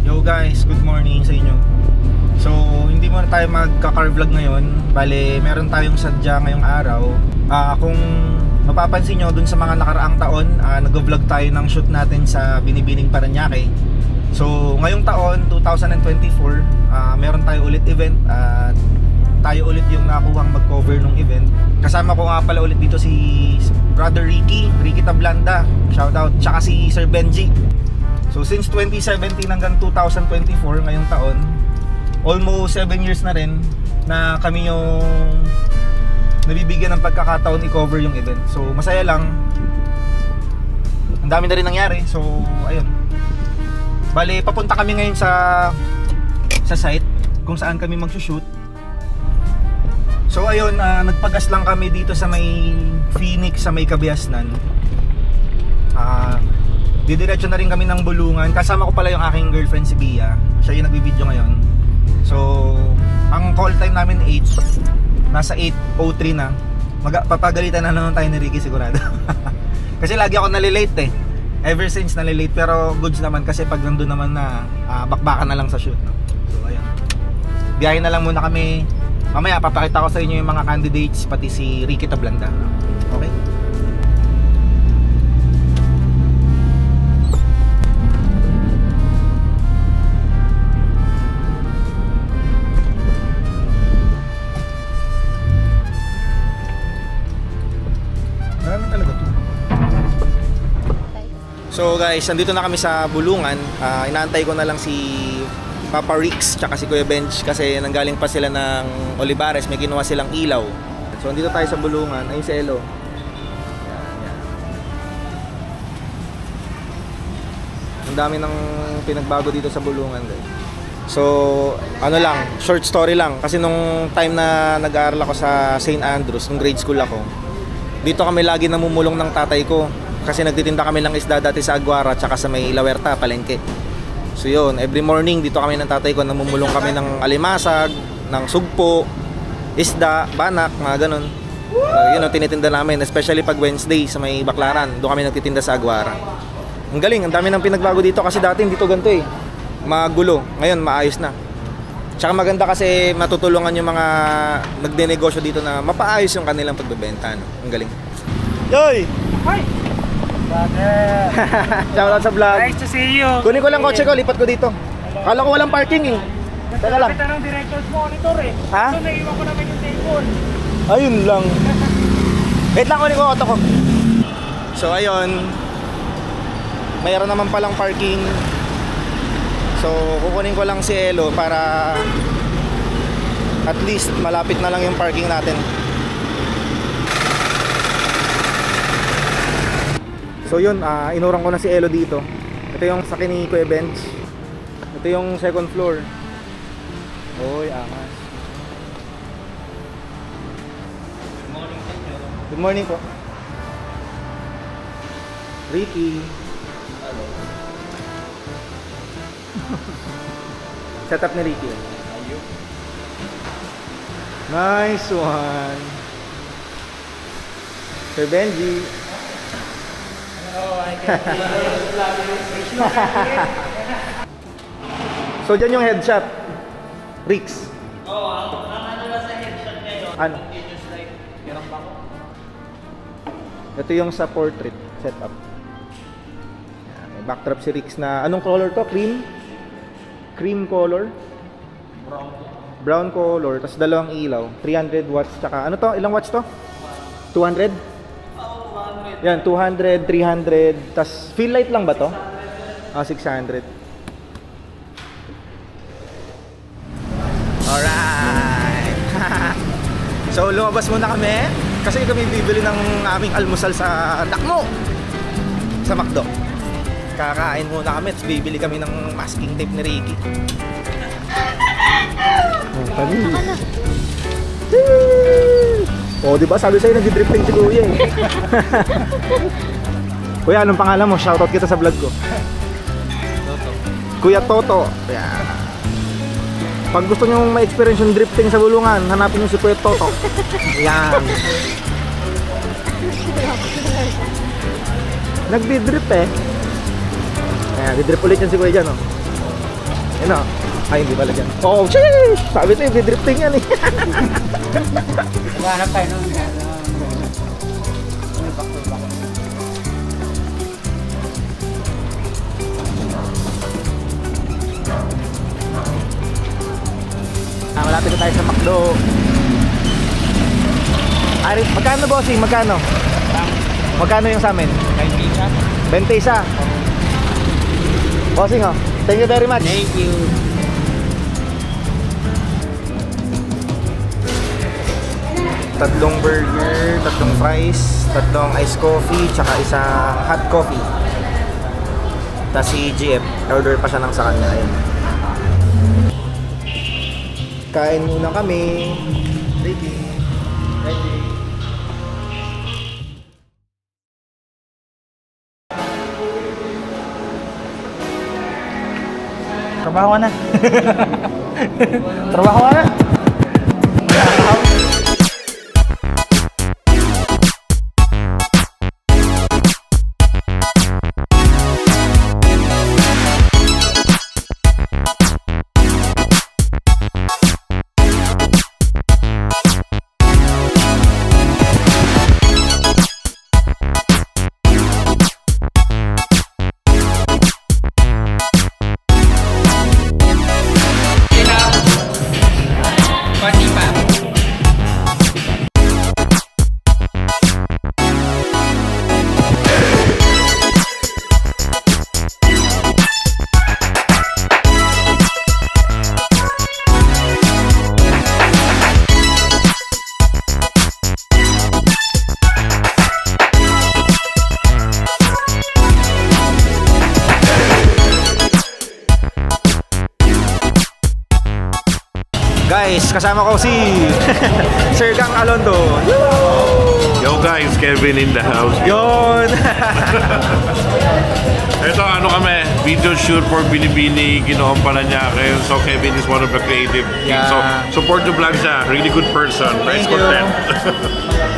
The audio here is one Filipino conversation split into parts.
Yo guys, good morning sa inyo. So, hindi muna tayo magka-car vlog ngayon. Bale, meron tayong sadya ngayong araw. Kung mapapansin nyo, dun sa mga nakaraang taon, nag-vlog tayo ng shoot natin sa Binibining Parañaque. So, ngayong taon, 2024, meron tayo ulit event at tayo ulit yung nakuhang mag-cover ng event. Kasama ko nga pala ulit dito si Brother Ricky Tablanda, shoutout, tsaka si Sir Benji. So since 2017 hanggang 2024 ngayong taon, almost 7 years na rin na kami yung nabibigyan ng pagkakataon i-cover yung event. So masaya lang. Ang dami na rin nangyari. So ayun. Bale, papunta kami ngayon sa site kung saan kami magsushoot. So ayun, nagpagas lang kami dito sa may Phoenix, sa may Kabiasnan. Didiretso na rin kami ng Bulungan. Kasama ko pala yung aking girlfriend si Bia. Siya yung nagbibideo ngayon. So ang call time namin 8. Nasa 8:03 na. Papagalitan na naman tayo ni Ricky sigurado. Kasi lagi ako nalilate eh. Ever since nalilate. Pero goods naman kasi pag nandun naman na bakbakan na lang sa shoot. So ayun, biyahe na lang muna kami. Mamaya papakita ko sa inyo yung mga candidates, pati si Ricky Tablanda. Okay? So guys, nandito na kami sa Bulungan. Inaantay ko na lang si Papa Rix tsaka si Kuya Bench kasi nanggaling pa sila ng Olivares, may ginawa silang ilaw. So nandito tayo sa Bulungan. Ayun si Elo. Yan. Ang dami ng pinagbago dito sa Bulungan guys. So ano lang, short story lang. Kasi nung time na nag-aaral ako sa St. Andrews, nung grade school ako, dito kami lagi namumulong ng tatay ko. Kasi nagtitinda kami ng isda dati sa Aguara tsaka sa may La Huerta, palengke. So yun, every morning dito kami ng tatay ko, namumulong kami ng alimasag, ng sugpo, isda, banak, mga ganun. Yun ang tinitinda namin, especially pag Wednesday sa may Baklaran. Doon kami nagtitinda sa Aguara. Ang galing, ang dami ng pinagbago dito kasi dati dito ganito eh, magulo. Ngayon maayos na. Tsaka maganda kasi matutulungan yung mga nagdenegosyo dito na mapaayos yung kanilang pagbebenta. No? Ang galing. Yoy! Hi! Brother! Shoutout sa vlog. Nice to see you. Kunin ko lang kotse ko, lipat ko dito. Kala ko walang parking eh. Teka lang. Kita ng director's monitor eh. Ha? So naiwan ko namin yung table. Ayun lang. Wait lang, kunin ko auto ko. So ayun, mayroon naman palang parking. So kukunin ko lang si Elo para at least malapit na lang yung parking natin. So yun, inurang ko na si Elo dito. Ito yung sakin ni Kuya Bench. Ito yung second floor. Oy, angas. Good morning po. Good morning po. Ricky. Hello. Setup ni Ricky. Ayun. Nice one. Sir Benji. So dyan yung headshot Rix. Oo, ano na sa headshot ngayon? Ano? Ito yung sa portrait setup. May backdrop si Rix na anong color to? Cream color? Brown color. Tapos dalawang ilaw, 300 watts tsaka ano to? Ilang watts to? 200? Yan, 200, 300, tas fill light lang ba to? 600. Alright. So lumabas muna kami kasi kami bibili ng aming almusal sa Dakmo, sa McDo. Kakain muna kami, tapos bibili kami ng masking tape ni Ricky. Oh, di ba? Sabi sa'yo nag-drifting si Kuya eh. Kuya, anong pangalan mo? Shoutout kita sa vlog ko. Toto. Kuya Toto. Yeah. Pag gusto nyo ma-experience yung drifting sa Bulungan, hanapin nyo si Kuya Toto. Yan. Nagdi-drip eh. Ayan, di-drip ulit yan si Kuya dyan, oh. Yan o. Ay, hindi pala dyan. Oh, sheesh! Sabi tayo, bidrifting yan eh. Naghanap tayo nun. Malapit na tayo sa McDo. Ari, magkano bossing? Magkano? Magkano yung sa amin? 21. 21. Bossing oh. Thank you very much. Thank you. Tatlong burger, tatlong fries, tatlong iced coffee, tsaka isang hot coffee. Tapos si GF, order pa siya ng sa kanya. Ayun. Kain muna kami. Ready. Ready. Trabaho ka na. Trabaho ka na. Guys, kasama ko si Sir Gang Alondo. Yo guys, Kevin in the house. Yon. Ito ano kami, video shoot for Binibini, Ginoong Paranaque. So Kevin is one of the creative team. Yeah. So support the vlog siya. Really good person. Nice Thank you. content.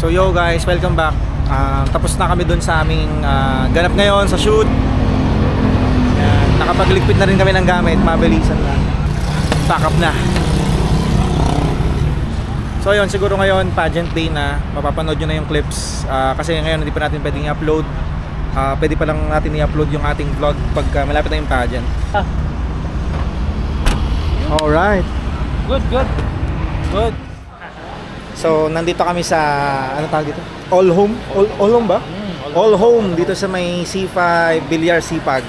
So yo guys, welcome back. Tapos na kami dun sa aming ganap ngayon sa shoot. Yan, nakapagligpit na rin kami ng gamit, mabilisan na. Pack up na. So yun, siguro ngayon pageant day na, mapapanood nyo na yung clips. Kasi ngayon hindi pa natin pwedeng i-upload. Pwede pa lang natin i-upload yung ating vlog pag malapit na yung pageant. Alright. Good. So nandito kami sa, ano tawag dito? All Home? All Home ba? All Home dito sa may C5 Bilyar Sipag.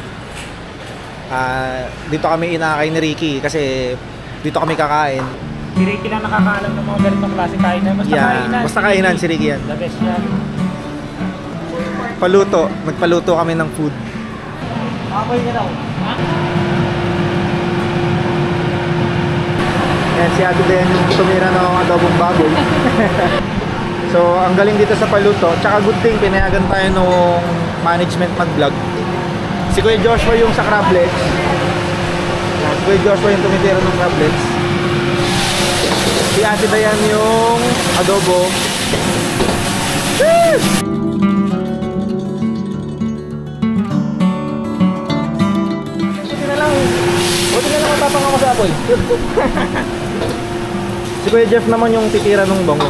Dito kami inakay ni Ricky kasi dito kami kakain. Si Ricky lang nakakaalam ng mga ganitong klase kainan. Basta kainan si Ricky yan. The best yan. Paluto, nagpaluto kami ng food. Apoy ka daw. Ha? Yan si Ate Den yung tumira ng adobong baboy. So ang galing dito sa paluto. Tsaka good thing pinayagan tayo nung management mag-vlog. Si Kuya Joshua yung sa crablets. Si Kuya Joshua yung tumitira ng crablets. Si Ate Dayan yung adobo. Buti na lang matapang ako sa apoy. Si Kuya Jeff naman yung titira ng bango.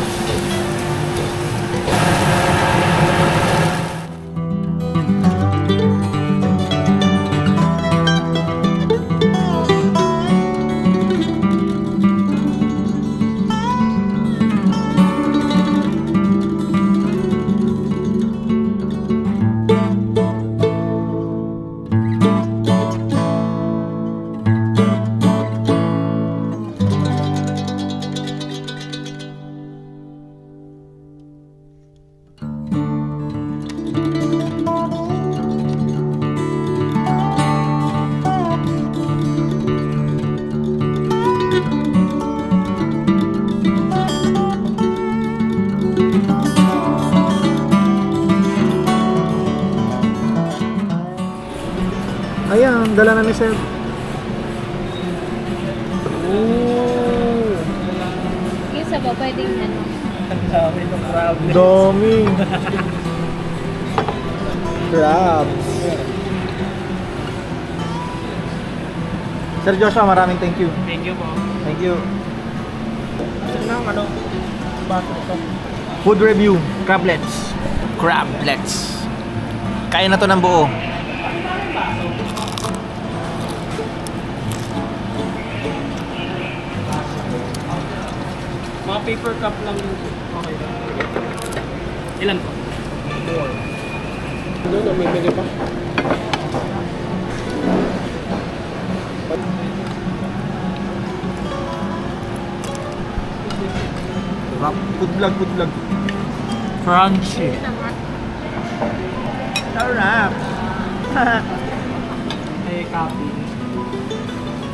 Ayan, dala na ni Sir. Yung sa ba, pwedeng ano? Ang dami ng problem. Dami. Crabs. Sir Joshua, maraming thank you. Thank you po. Thank you. Ano? Baso ito. Food review, crablets. Crablets. Kain na to ng buo. Mga paper cup lang yun. Okay lang. Ilan po? 4. Doon, may bigay pa. Food vlog. Crunchy. Sarap. May coffee.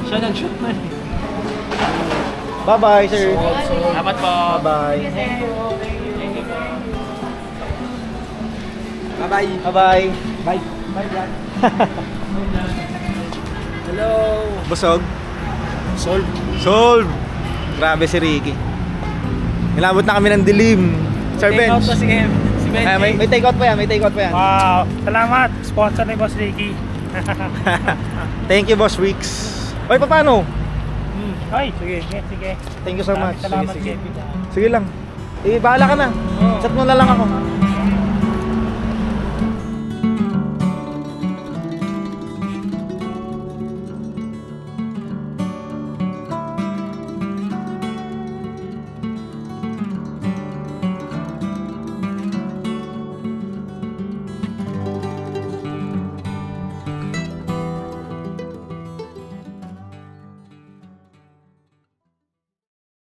Siya nag-shoot na eh. Bye-bye, sir. Dapat po. Bye-bye. Thank you. Thank you po. Bye-bye. Bye-bye. Bye. Bye, Brad. Hello. Busog? Solve. Grabe si Ricky. Nilabot na kami ng dilim. Sir Take out Benz. po si Ben. May take out pa yan. Wow. Salamat. Sponsor ni Boss Ricky. Thank you, Boss Weeks. Oy, paano? Ay, sige. Thank you so much. Salamat, Sige. Kevin. Sige lang. Bahala ka na. Chat mo na lang ako.